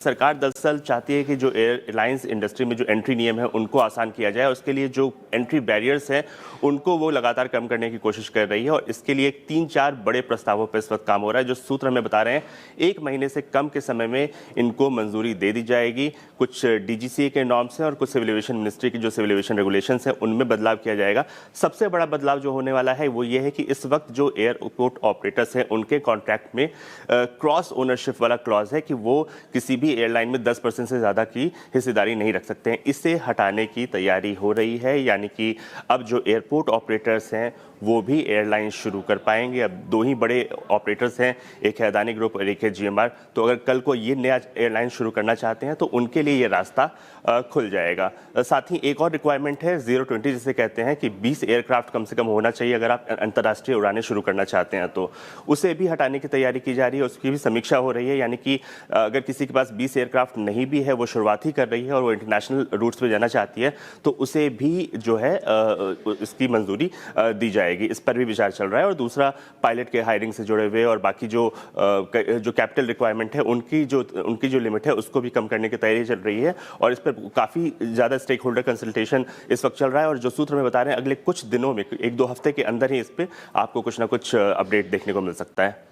सरकार दरअसल चाहती है कि जो एयरलाइंस इंडस्ट्री में जो एंट्री नियम है उनको आसान किया जाए। उसके लिए जो एंट्री बैरियर्स हैं उनको वो लगातार कम करने की कोशिश कर रही है और इसके लिए 3-4 बड़े प्रस्तावों पर इस वक्त काम हो रहा है। जो सूत्र हमें बता रहे हैं 1 महीने से कम के समय में इनको मंजूरी दे दी जाएगी। कुछ डीजीसीए के नॉर्म्स हैं और कुछ सिविल एविएशन मिनिस्ट्री की जो सिविल एविएशन रेगुलेशंस हैं उनमें बदलाव किया जाएगा। सबसे बड़ा बदलाव जो होने वाला है वो ये है कि इस वक्त जो एयरपोर्ट ऑपरेटर्स हैं उनके कॉन्ट्रैक्ट में क्रॉस ओनरशिप वाला क्लॉज है कि वो किसी भी एयरलाइन में 10% से ज़्यादा की हिस्सेदारी नहीं रख सकते हैं। इसे हटाने की तैयारी हो रही है, यानी कि अब जो एयरपोर्ट ऑपरेटर्स हैं वो भी एयरलाइन शुरू कर पाएंगे। अब 2 ही बड़े ऑपरेटर्स हैं, एक है अदानी ग्रुप और एक है जीएमआर। तो अगर कल को ये नया एयरलाइन शुरू करना चाहते हैं तो उनके लिए ये रास्ता खुल जाएगा। साथ ही एक और रिक्वायरमेंट है 020 जिसे कहते हैं कि 20 एयरक्राफ्ट कम से कम होना चाहिए अगर आप अंतर्राष्ट्रीय उड़ानें शुरू करना चाहते हैं तो उसे भी हटाने की तैयारी की जा रही है। उसकी भी समीक्षा हो रही है, यानी कि अगर किसी के पास 20 एयरक्राफ्ट नहीं भी है, वो शुरुआत ही कर रही है और वो इंटरनेशनल रूट्स पे जाना चाहती है तो उसे भी जो है इसकी मंजूरी दी जाएगी। इस पर भी विचार चल रहा है। और दूसरा पायलट के हायरिंग से जुड़े हुए और बाकी जो कैपिटल रिक्वायरमेंट है उनकी जो लिमिट है उसको भी कम करने की तैयारी चल रही है और इस पर काफ़ी ज़्यादा स्टेक होल्डर कंसल्टेशन इस वक्त चल रहा है। और जो सूत्र में बता रहे हैं अगले कुछ दिनों में 1-2 हफ्ते के अंदर ही इस पर आपको कुछ ना कुछ अपडेट देखने को मिल सकता है।